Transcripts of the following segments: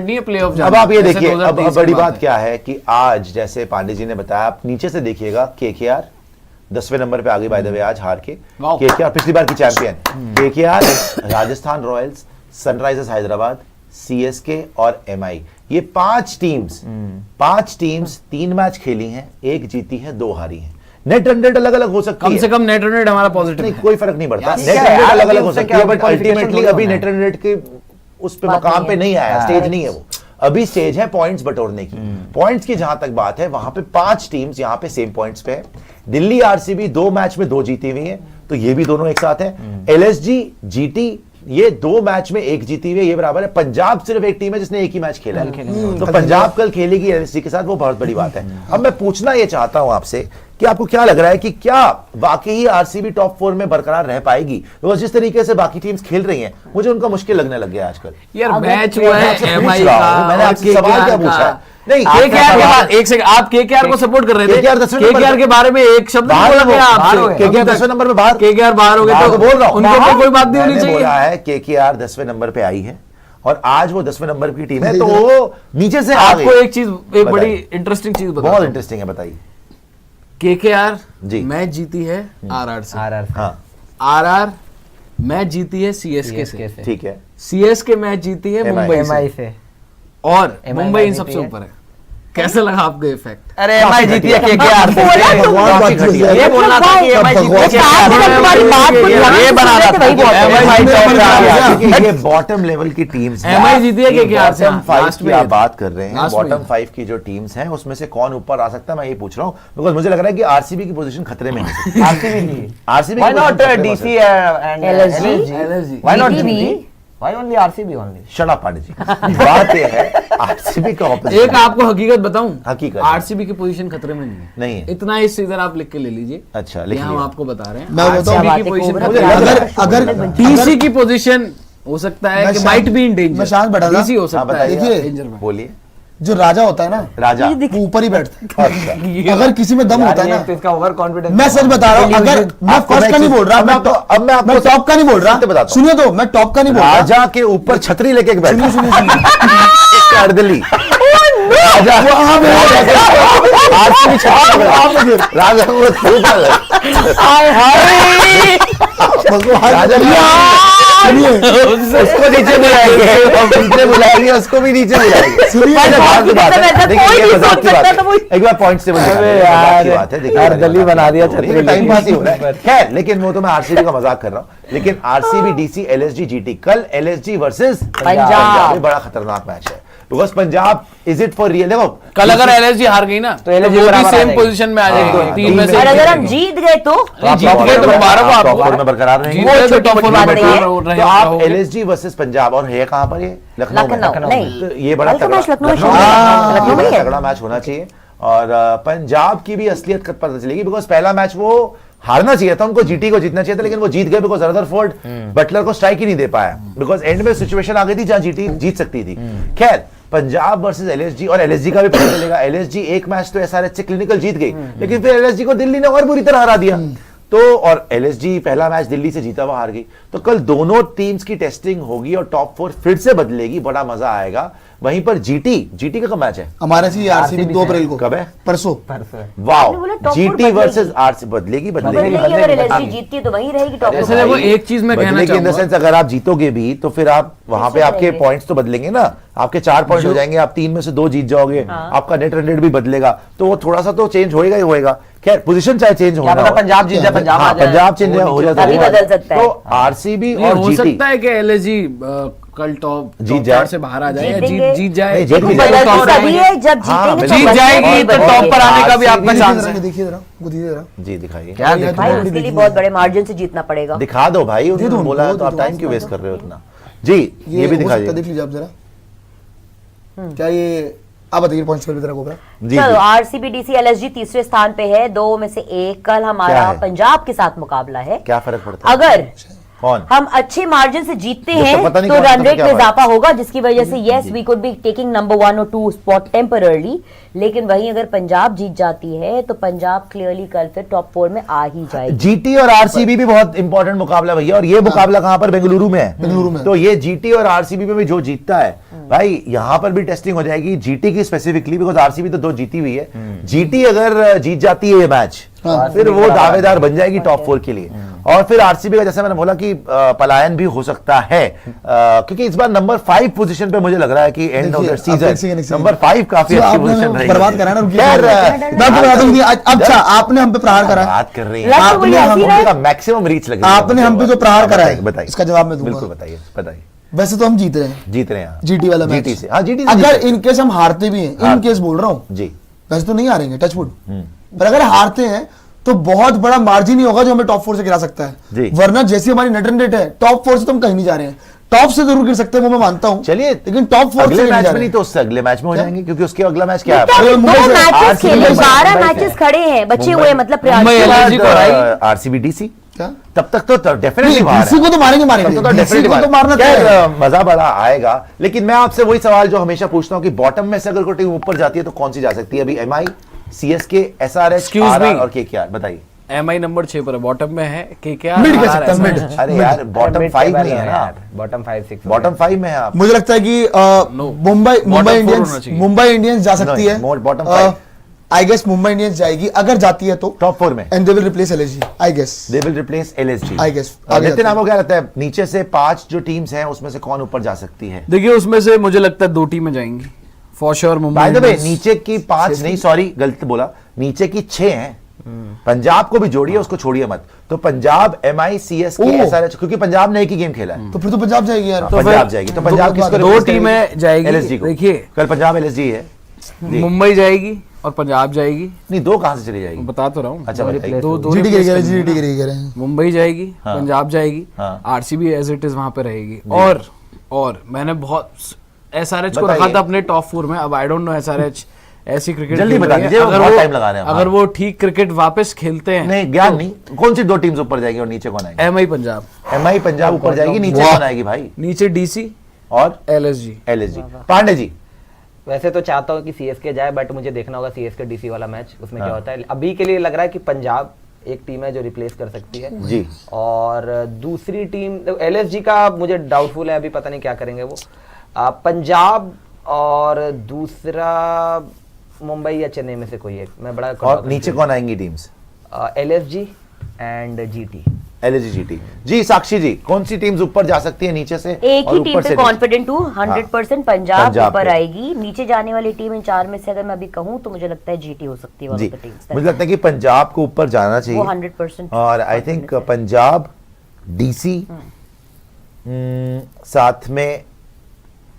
Playoff. अब आप ये देखिए, अब बड़ी बात क्या है कि आज जैसे पांडे जी ने बताया, आप नीचे से देखिएगा, केकेआर 10वें नंबर पे आ गई बाय द वे आज हार के। केकेआर पिछली बार की champion, KKR, Rajasthan Royals, Sunrisers Hyderabad, CSK और एमआई, ये पांच टीम्स 3 मैच खेली हैं, 1 जीती है 2 हारी हैं। नेट रन रेट अलग अलग हो सकती है, कम से कम नेट रन रेट हमारा पॉजिटिव नहीं, कोई फर्क नहीं पड़ता, नेट रन रेट अलग अलग हो सकती है, बट अल्टीमेटली अभी नेट रन रेट के उस पे मकाम पे नहीं आया, स्टेज नहीं है वो, अभी स्टेज है पॉइंट्स बटोरने की। पॉइंट्स की जहां तक बात है, वहां पे 5 टीम्स यहां पे सेम पॉइंट्स पे है। दिल्ली आरसीबी 2 मैच में 2 जीती हुई है, तो ये भी दोनों एक साथ है। एलएसजी, जीटी, ये 2 मैच में 1 जीती हुई है, ये बराबर है। पंजाब सिर्फ एक टीम है जिसने एक ही मैच खेला है, तो पंजाब कल खेलेगी एलएसजी के साथ, वो बहुत बड़ी बात है। अब मैं पूछना ये चाहता हूं आपसे कि आपको क्या लग रहा है कि क्या वाकई ही आरसीबी टॉप 4 में बरकरार रह पाएगी? तो जिस तरीके से बाकी टीम्स खेल रही हैं, मुझे उनका मुश्किल लगने लग गया आजकल। यार मैच हुआ है एमआई का, मैंने आपसे सवाल क्या पूछा है? नहीं, केकेआर के बाद एक सेकंड, आप केकेआर को सपोर्ट कर रहे थे, केकेआर के बारे में एक शब्द बोला गया आपसे, केकेआर 10वें नंबर पे बाहर, केकेआर बाहर हो गए, तो बोल रहा हूं उनको कोई बात नहीं होनी चाहिए। बोला है केकेआर 10वें नंबर पे आई है और आज वो 10वें नंबर की टीम है, तो वो नीचे से आ गई। आपको एक चीज, एक बड़ी इंटरेस्टिंग चीज बताओ, बहुत इंटरेस्टिंग है, बताइए। केकेआर जी मैच जीती है आरआर से, हाँ, आरआर मैच जीती है सीएसके से, ठीक है, सीएसके मैच जीती है मुंबई से, और मुंबई इन सबसे ऊपर है। कैसे लगा आपको इफेक्ट? अरे एमआई जीती है केकेआर से, ये बोलना था कि एमआई जीती है, ये बना था ये बॉटम लेवल की टीम्स, एमआई जीती है केकेआर से। बॉटम 5 की आप बात कर रहे हैं, बॉटम 5 की जो टीम्स हैं उसमें से कौन ऊपर आ सकता है, मैं ये पूछ रहा हूँ, बिकॉज़ मुझे लग रहा है कि आरसीबी की पोजीशन खतरे में है। RCB why not DC and LSG, why not GT, why only RCB only? Shut up Pandey ji, बात ये है आरसीबी का ऑपोजिट। एक आपको हकीकत बताऊं, हकीकत, आरसीबी की पोजीशन खतरे में नहीं है, इतना इस सीजन आप लिख के ले लीजिए। अच्छा, लिख हम लिया, आपको बता रहे हैं, मैं आरसीबी की पोजीशन अगर डीसी की पोजीशन हो सकता है कि माइट बी इन डेंजर, मैं शांत बैठा था, डीसी हो सकता है देखिए, बोलिए। जो राजा होता है ना, राजा वो ऊपर ही बैठता है। अच्छा, अगर किसी में दम होता है ना, तो इसका ओवर कॉन्फिडेंस, मैं सच बता रहा हूँ, अगर मैं फर्स्ट का नहीं बोल रहा, अब मैं आपको टॉप का नहीं बोल रहा, बताता हूं, सुनिए तो, मैं टॉप का नहीं बोल रहा। राजा के ऊपर छतरी लेके बैठा, अर्दली राजा, आरसीबी छतरी, राजा उसको नीचे बुलाएंगे, नीचे बुलाएंगे, उसको भी नीचे बुलाएंगे। एक बार पॉइंट से बात है, देखिए अर्दली बना दिया, टाइम पास ही हो रहा है। खैर, लेकिन वो तो मैं आरसीबी का मजाक कर रहा हूँ, लेकिन आरसीबी, डीसी, एलएसजी, जीटी, कल एलएसजी वर्सेस पंजाब, बड़ा खतरनाक मैच है, because Punjab is it for real. देखो कल अगर एलएसजी हार गई ना तो एलएसजी सेम पोजीशन में आ जाएगी, 3 में से। और अगर हम जीत गए तो जीत गए तो मुबारक हो आपको, टॉप 4 में बरकरार रहेंगे, वो छोटी मोटी बात नहीं है। तो आप एलएसजी वर्सेस पंजाब, और है कहां पर ये? लखनऊ में। तो ये बड़ा तगड़ा मैच होना चाहिए, और पंजाब की भी असलियत पता चलेगी, बिकॉज पहला मैच वो हारना चाहिए था उनको, जीटी को जीतना चाहिए था, लेकिन वो जीत गए बिकॉज रदरफोर्ड बटलर को स्ट्राइक ही नहीं दे पाया, बिकॉज एंड में सिचुएशन आ गई थी जहां जीटी जीत सकती थी। खैर, पंजाब वर्सेस एलएसजी, और एलएसजी का भी पता चलेगा। एलएसजी एक मैच तो एसआरएच से क्लिनिकल जीत गई, लेकिन फिर एलएसजी को दिल्ली ने और बुरी तरह हरा दिया, तो और एलएसजी पहला मैच दिल्ली से जीता हुआ हार गई। तो कल दोनों टीम्स की टेस्टिंग होगी और टॉप 4 फिर से बदलेगी, बड़ा मजा आएगा। वहीं पर जीटी का कब मैच है? हमारे से आरसीबी 2 अप्रैल को। कब है? परसों। वाओ, जीटी वर्सेस आरसीबी बदलेगी। अगर एलएसजी जीतती है तो वहीं रहेगी टॉप। जैसे वो एक चीज मैं कहना चाहूंगा, इन द सेंस अगर आप जीतोगे भी तो फिर आप वहां पे आपके पॉइंट्स तो बदलेंगे ना, आपके 4 पॉइंट हो जाएंगे, आप 3 में से 2 जीत जाओगे, आपका नेट रन रेट भी बदलेगा, तो वो थोड़ा सा तो चेंज होएगा ही होएगा। खैर, पोजीशन चाहे चेंज हो, पंजाब जीत जाए, पंजाब चेंज हो जाता है, तो आरसीबी और हो सकता है कि एलएसजी कल टॉप जीत जाए, से बाहर आ जाए, जीत जाए, जब जीत जाएगी तो टॉप पर आने का भी आपका चांस है। देखिए जरा, जी दिखाइए, क्या भाई, उसके लिए बहुत बड़े मार्जिन से जीतना पड़ेगा। दिखा दो भाई, उन्होंने बोला है तो आप टाइम क्यों वेस्ट कर रहे हो इतना? जी ये भी दिखाइए, देख लीजिए आप जरा, क्या ये आप बताइए पॉइंट्स पर तरह होगा। चलो, आरसीबी, डीसी, एलएसजी तीसरे स्थान पे है, 2 में से 1। कल हमारा पंजाब के साथ मुकाबला है। क्या फर्क पड़ता है? अगर कौन? हम अच्छे मार्जिन से जीतते जब तक हैं पता नहीं तो कौन रन सा रेट क्या में बात है। इजाफा होगा, जिसकी वजह से yes we could be taking number 1 और 2 स्पॉट टेम्पररली। लेकिन वहीं अगर पंजाब जीत जाती है तो पंजाब क्लियरली कल फिर टॉप 4 में आ ही जाएगी। जीटी और आरसीबी भी बहुत इंपॉर्टेंट मुकाबला भैया, और ये मुकाबला कहां पर? बेंगलुरु में है। बेंगलुरु में। तो ये जीटी और आरसीबी में भी जो जीतता है भाई, यहां पर भी टेस्टिंग हो जाएगी जीटी की स्पेसिफिकली, बिकॉज आरसीबी तो 2 जीती हुई है। जीटी अगर जीत जाती है ये मैच, फिर वो दावेदार बन जाएगी टॉप 4 के लिए। और फिर आरसीबी का जैसे मैंने बोला कि पलायन भी हो सकता है, क्योंकि इस बार नंबर 5 पोजीशन पे मुझे लग रहा है कि end of the season number 5 काफी अच्छी पोजीशन रहेगी। बर्बाद करा ना, रुकिए। खैर, मैं आपको बता दूं कि अच्छा आपने हम पे प्रहार करा, बात कर रही लग तो वही ऐसी रहा है। मैक्सिमम रीच लग रही है। आपने हम पे जो प्रहार करा है, बताइए, इसका जवाब मैं दूंगा। बिल्कुल बताइए बताइए। वैसे तो हम जीत रहे हैं, जीत रहे हैं जीटी वाला मैच। जीटी से, हाँ जीटी से अगर जीते। इनकेस हम हारते भी हैं, हाँ। इनकेस बोल रहा हूं, जी वैसे तो नहीं हारेंगे, टचवुड, पर अगर हारते हैं तो बहुत बड़ा मार्जिन ही होगा जो हमें टॉप 4 से गिरा सकता जी। है। वरना जैसी हमारी नेट रन रेट है, टॉप 4 से तो हम कहीं नहीं जा रहे हैं। टॉप से जरूर गिर सकते हैं, वो मैं मानता हूं, चलिए, लेकिन टॉप 4 से अगले नहीं मैच जा में रहे नहीं तो उससे अगले मैच में हो जाएंगे, क्योंकि उसके अगला मैच क्या है? क्या अरे दो मुंबई से मैचेस RCB खेले, मुंबई 12 से मैचेस है। खड़े हैं, बचे मुंबई- हुए मतलब मुंबई LSG को हराई। आरसीबी डीसी क्या? तब तक तो डेफिनेटली बाहर डीसी को तो मारेंगे मारेंगे, तब तो डीसी डेफिनेटली को तो मारना तय है। खैर, मजा बड़ा आएगा। लेकिन मैं आपसे वही सवाल जो हमेशा पूछता हूं कि बॉटम में से अगर कोई टीम ऊपर जाती है तो कौन सी जा सकती है? अभी MI, CSK, SRH, Excuse me. और केकेआर, बताइए। एमआई नंबर 6 पर है, बॉटम में है केकेआर। मिड कह सकते हैं, मिड। अरे यार, बॉटम 5 में है ना, बॉटम 5-6 बॉटम 5 में है आप। मुझे लगता है कि मुंबई four इंडियंस होना चाहिए। मुंबई इंडियंस जा सकती No, है। more bottom five. I guess Mumbai Indians जाएगी, अगर जाती है तो टॉप 4 में and they will replace LSG, I guess. They will replace LSG. I guess, आगे नितिन, जाते हैं। आपको क्या लगता है नीचे से 5 जो टीम्स हैं उसमें से कौन ऊपर जा सकती है? देखिए उसमें से मुझे लगता है 2 टीमें जाएंगी for sure. Mumbai by the way, Indians. नीचे की 5 नहीं, सॉरी गलत बोला, नीचे की 6 हैं। पंजाब को भी जोड़िए, उसको छोड़िए मत। तो पंजाब, एमआई, सीएसके, ओह। एसआरएच, क्योंकि पंजाब ने एक ही गेम खेला है। तो फिर तो पंजाब जाएगी यार। पंजाब जाएगी, तो पंजाब किसको दो replace टीमें करेगी? जाएगी। LSG को। देखिए, कल पंजाब एलएसजी है जी। मुंबई जाएगी और पंजाब जाएगी। नहीं, 2 कहां से चली जाएगी? बता तो रहा हूँ। अच्छा बताइए। दो जीटी replace गिर करनी है। जीटी गिर रहे हैं। मुंबई जाएगी, हाँ। पंजाब जाएगी, हाँ। आरसीबी एज इट इज वहां पे रहेगी। और मैंने बहुत एसआरएच को बताइए। रखा था अपने टॉप 4 में। अब आई डोंट नो एसआरएच ऐसी क्रिकेट जल्दी खेल बता रही है। दीजिए, वो बहुत time लगा रहे हैं। अगर वो ठीक क्रिकेट वापस खेलते हैं, नहीं, ज्ञान नहीं, कौन सी 2 टीम्स ऊपर जाएगी और नीचे कौन आएगी? एमआई पंजाब, एमआई पंजाब ऊपर जाएगी, नीचे वाह। कौन आएगी भाई? नीचे डीसी, और एलएसजी। एलएसजी। पांडे जी, वैसे तो चाहता हूँ कि सीएसके जाए, बट मुझे देखना होगा सीएसके डीसी वाला मैच, उसमें क्या होता है। अभी के लिए लग रहा है कि पंजाब एक टीम है जो रिप्लेस कर सकती है जी। और दूसरी टीम एलएसजी का मुझे डाउटफुल है, अभी पता नहीं क्या करेंगे वो। पंजाब और दूसरा मुंबई या चेन्नई में से कोई एक, मैं बड़ा और नीचे कौन आएंगी teams? LSG and GT. LSG, GT. जी साक्षी जी, कौन सी टीम्स ऊपर जा सकती है नीचे से? एक और ही टीम ऊपर पे से नीचे? कॉन्फिडेंट हूँ 100%। पंजाब पंजाब ऊपर पे। आएगी। नीचे जाने वाली टीम इन 4 में से अगर मैं अभी कहूँ तो मुझे लगता है जीटी हो सकती है, one ji, of the teams। मुझे लगता है कि पंजाब को ऊपर जाना चाहिए, वो 100% और आई थिंक पंजाब, डीसी, साथ में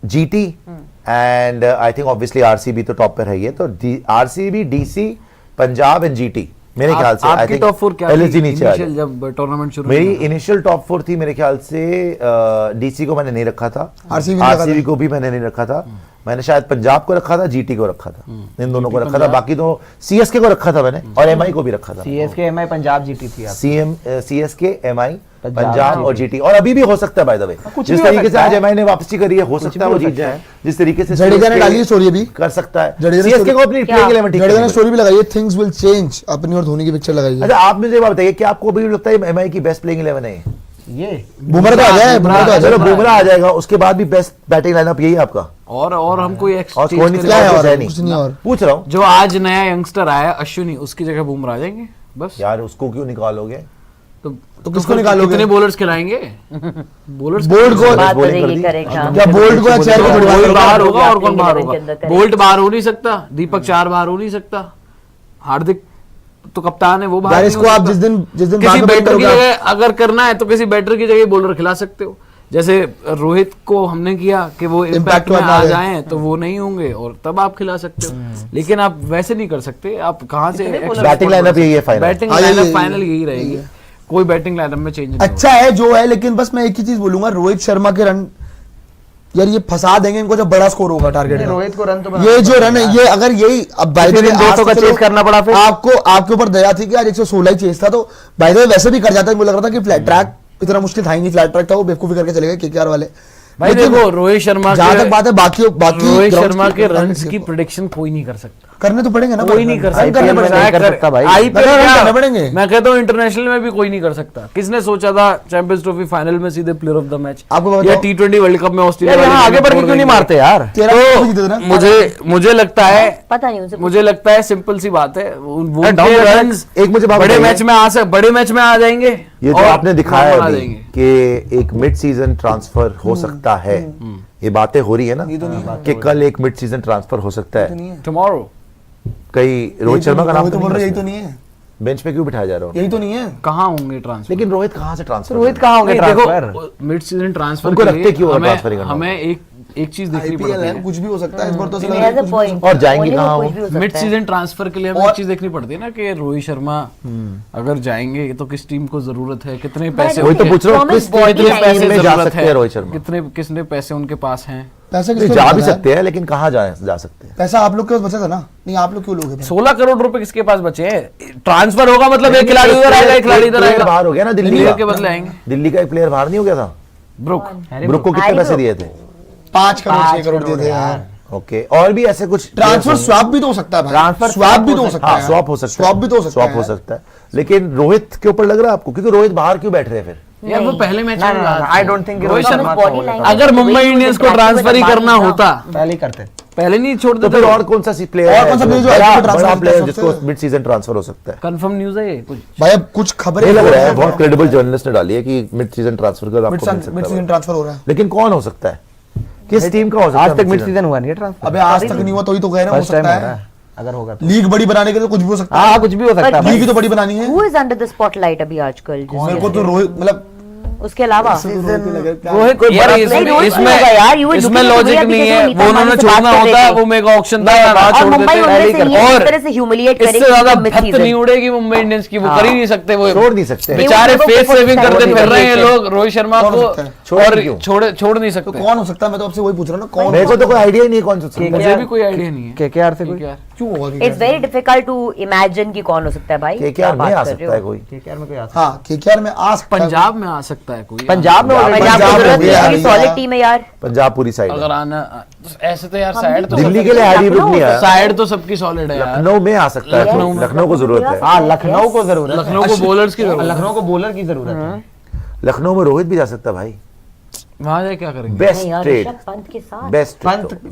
GT, and I think obviously RCB तो टॉप पे रही है। तो RCB, DC, Punjab and GT मेरे ख्याल से। आपकी टॉप 4 क्या थी एलएसजी नीचे आ initial जाए। जब टूर्नामेंट शुरू मेरी हुआ था? इनिशियल टॉप 4 थी मेरे ख्याल से, डीसी को मैंने नहीं रखा था, RCB आरसीबी को भी मैंने नहीं रखा था, मैंने शायद पंजाब को रखा था, जीटी को रखा था, इन दोनों को रखा था, बाकी तो सीएसके को रखा था मैंने, और एमआई को भी रखा था। सीएसके एमआई पंजाब जीटी थी आप। सीएसके, एमआई, पंजाब पंजाब और जीटी, और अभी भी हो सकता है बाय द वे, जिस भी हो तरीके से सकता आज है। एमआई ने वापसी करी है, हो सकता है वो भी हो जीत सकता जाए, जिस तरीके से जडेजा ने CSK डाली है स्टोरी अभी। कर सकता है। जडेजा ने सीएसके story- को अपनी क्या? प्लेइंग 11 ठीक जडेजा ने करनी स्टोरी भी लगाई है, थिंग्स विल चेंज, अपनी और धोनी की पिक्चर लगाई है। अच्छा, आप मुझे ये बात बताइए कि आपको भी लगता है एमआई की बेस्ट प्लेइंग 11 है? ये बुमराह तो आ जाए, बुमराह तो आ चलो, जाए। बुमराह आ जाएगा, उसके बाद भी बेस्ट बैटिंग लाइनअप यही है आपका? और हम कोई और एक्सचेंज कोई नहीं, क्या है और? है नहीं। कुछ नहीं और। पूछ रहा हूँ जो आज नया यंगस्टर आया अश्विनी, उसकी जगह बुमराह आ जाएंगे बस। यार, उसको क्यों निकालोगे? तो किसको फिर निकालोगे? कितने बॉलर्स खिलाएंगे? बॉलर्स बोल्ट को बात bowling तो कर ये दी। करेगा। क्या बोल्ट को या चेयर को बोल्ट छुड़वा बाहर होगा और Playing कौन बाहर 11 के अंदर होगा? करेगा। बोल्ट बाहर हो नहीं सकता, दीपक चार बाहर हो नहीं सकता, हार्दिक तो कप्तान है, वो बाहर यार नहीं इसको हो आप सकता। जिस दिन किसी बाद में बैटर की करोगे, जगह अगर करना है तो किसी बैटर की जगह बॉलर खिला सकते हो। जैसे रोहित को हमने किया कि वो इम्पैक्ट में में आ आ जाएं तो वो नहीं होंगे, और तब आप खिला सकते हो। लेकिन आप वैसे नहीं कर सकते। आप कहाँ से बैटिंग लाइनअप यही है फाइनल। बैटिंग हाँ, लाइनअप यही- फाइनल यही रहेगी, कोई बैटिंग लाइनअप में चेंज नहीं अच्छा है जो है, लेकिन बस मैं एक ही चीज बोलूंगा, रोहित शर्मा के रन यार ये फंसा देंगे इनको जब बड़ा स्कोर होगा टारगेट का। रोहित को रन तो ये जो रन है, ये अगर यही अब बाय द वे 200 का चेस करना पड़ा फिर। आपको आपके ऊपर दया थी कि आज 116 ही चेस था, तो बाय द वे वैसे भी कर जाता है। मुझे लग रहा था कि फ्लैट ट्रैक इतना मुश्किल था ही नहीं, फ्लैट ट्रैक था, वो बेवकूफी करके चले गए केकेआर वाले। भाई लेकिन देखो रोहित शर्मा जहां तक बात है बाकी रोहित grounds शर्मा के करने रन्स की प्रेडिक्शन कोई नहीं कर सकता, करने तो पड़ेंगे ना, कोई नहीं कर भाई, सकता, करने पड़ेंगे। नहीं कर सकता भाई। आईपीएल करने पड़ेंगे। मैं कहता हूँ इंटरनेशनल में भी कोई नहीं कर सकता। किसने सोचा था चैंपियंस ट्रॉफी फाइनल में सीधे प्लेयर ऑफ द मैच, आपको या बताओ T20 वर्ल्ड कप में ऑस्ट्रेलिया यार यहाँ वाले आगे बढ़ के छोड़ क्यों नहीं देंगे? मारते यार? तेरह जीते थे ना। मुझे लगता है पता नहीं उसे, मुझे लगता है सिंपल सी बात है, वो डाउन उनके अटैक, रन्स एक मुझे बात बड़े बताइए। मैच में बड़े मैच में आ जाएंगे। ये जो और आपने दिखाया नॉर्मल आ अभी जाएंगे। कि एक मिड सीजन ट्रांसफर हो सकता है, ये बातें हो रही है ना कि कल एक मिड सीजन ट्रांसफर हो सकता है। टुमारो कई रोहित शर्मा का नाम तो तो बोल रहे, यही नहीं तो नहीं है, बेंच पे क्यों बिठाया जा रहा हो? यही तो नहीं है। कहाँ होंगे ट्रांसफर? लेकिन रोहित कहाँ से ट्रांसफर? रोहित कहाँ होंगे ट्रांसफर? देखो मिड सीजन ट्रांसफर उनको के रखते लिए क्यों है हमें ट्रांसफर ही करना? हमें एक चीज देखनी आईपीएल पड़ती है, है। कुछ भी हो सकता है इस बार तो ऐसा लग he रहा has है a कुछ भी हो point. और जाएंगे होने को कहाँ कुछ वो? भी हो सकता मिड है। सीजन ट्रांसफर के लिए हमें और- एक चीज देखनी पड़ती है ना कि रोहित शर्मा अगर जाएंगे तो किस टीम को जरूरत है, कितने पैसे वही तो पूछ रहा हूँ, Thomas किस टीम body के type पैसे में जा जरूरत सकते हैं रोहित शर्मा? कितने पैसे उनके पास हैं? पैसे नहीं, किसके जा पास भी है? सकते हैं लेकिन कहाँ जा सकते हैं? पैसा आप लोग के पास बचा था ना, नहीं आप लोग क्यों लोगे फिर? 16 करोड़ रुपए किसके पास बचे हैं? ट्रांसफर होगा मतलब एक खिलाड़ी उधर आएगा, एक खिलाड़ी इधर प्लेयर आएगा, बाहर हो गया ना दिल्ली प्लेयर का। के बदले आएंगे। दिल्ली का एक प्लेयर बाहर नहीं हो गया था? ब्रुक ब्रुक को कितने हैरी पैसे ब्रुक। दिए थे? 5 करोड़ 6 करोड़ दे दे यार। ओके, और भी ऐसे कुछ ट्रांसफर स्वैप भी तो हो सकता है भाई, ट्रांसफर स्वैप भी तो हो सकता हाँ है, स्वैप हो सकता है, स्वैप भी तो हो सकता स्वैप है, हो सकता है। लेकिन रोहित के ऊपर लग रहा है आपको? क्योंकि रोहित बाहर क्यों बैठ रहे हैं फिर? यार वो पहले मैच में I don't think Rohit Sharma body language अगर the way Mumbai he was Indians को interacting ट्रांसफर ही with करना Ambani होता पहले ही करते। पहले नहीं छोड़ तो देते। फिर और कौन सा प्लेयर और है कौन सा player जो बड़ा IPL ट्रांसफर बड़ा कर प्लेयर सकते जिसको हैं? मिड सीजन ट्रांसफर हो सकता है? कंफर्म न्यूज़ है ये कुछ? भाई अब कुछ खबरें ये लग रहा है बहुत क्रेडिबल जर्नलिस्ट ने डाली है कि मिड सीजन ट्रांसफर कर आपको मिल मिड सकता सीजन है। ट्रांसफर हो रहा है। लेकिन कौन हो सकता है? किस टीम का हो सकता है? आज तक मिड सीजन हुआ नहीं है ट्रांसफर, अबे आज तक नहीं हुआ तो ही तो कह रहे हैं हो फर्स्ट टाइम सकता हो रहा है। है, अगर होगा तो। लीग बड़ी बनाने के लिए कुछ भी हो सकता है, हाँ कुछ भी हो सकता है But भाई। लीग तो बड़ी बनानी है। Who is under the spotlight अभी आजकल? मेरे को तो रोहित मतलब उसके अलावा रोहित को यार नहीं, रोहित नहीं होगा यार, you were इसमें looking at लॉजिक भैया नहीं पीछे है। से नीता वो उन्होंने अंबानी से छोड़ना बात कर होता रहे है, थे। वो मेगा ऑक्शन था ना और छोड़ मुंबई देते। उनमें से ये और इस तरह से ह्यूमिलिएट इससे करेगी ज्यादा mid भक्त season। नहीं उड़ेगी मुंबई इंडियंस की, वो कर ही नहीं सकते। वो छोड़ नहीं सकते। नहीं, बेचारे वो फेस लोगों को सेविंग छोड़ करते नहीं फिर रहे हैं सकते। लोग रोहित शर्मा कौन को, सकता है? और छोड़ नहीं तो सकते। कौन हो सकता है? मैं तो आपसे वही पूछ रहा हूँ ना, कौन मेरे को तो कोई आइडिया ही नहीं है कौन सा सकता है। मुझे भी कोई आइडिया नहीं है। केकेआर से कोई KKR क्यों होगा? It's very difficult to imagine कि कौन हो सकता है भाई। केकेआर क्या में बात आ कर रहे सकता है हो? कोई। केकेआर में कोई आ हाँ केकेआर में आ सकता है। पंजाब में आ सकता है कोई। पंजाब में पंजाब पंजाब को हो जरूरत गया है, यार। सॉलिड टीम है यार। पंजाब पूरी साइड अगर आना ऐसे तो यार साइड तो दिल्ली के लिए हैरी ब्रुक नहीं आया। साइड तो सबकी सॉलिड है यार। लखनऊ में आ सकता है कोई। लखनऊ को जरूरत है। हाँ लखनऊ को जरूरत है। लखनऊ को बॉलर्स की जरूरत है। लखनऊ को बॉलर की जरूरत है। लखनऊ में रोहित भी जा सकता है भाई। वहां जाके क्या करेंगे? बेस्ट नहीं यार, ट्रेड, ऋषभ पंत के साथ। बेस्ट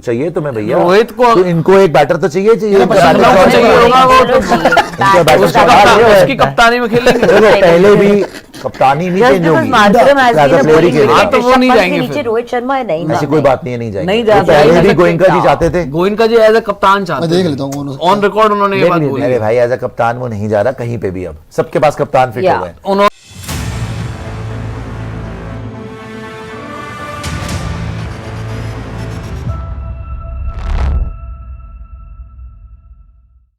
चाहिए तुम्हें भैया। रोहित को तो इनको एक बैटर तो चाहिए लखनऊ को चाहिए। चाहिए होगा वो तो इनका बैटर उसका शानदार कप्तान- है। उसकी कप्तानी में खेलेंगे। देखो पहले भी कप्तानी नहीं Just चेंज because होगी। Markram has As a been a player he bowling खेलेगा। हाँ, wicket, तो वो ऋषभ नहीं पंत के जाएंगे नीचे फिर। रोहित शर्मा है नहीं ऐसी कोई बात नहीं है, नहीं जाएंगे। नहीं वो जाते पहले हैं, भी ऐसे गोइंका जी चाहते थे। गोइंका जी एज अ कप्तान चाहते मैं देख लेता हूँ कौन हो सकता है। ऑन रिकॉर्ड उन्होंने ये बात बोली। अरे भाई एज अ कप्तान वो नहीं जा रहा कहीं पे भी। अब सबके पास कप्तान फिट हो गए। उन्होंने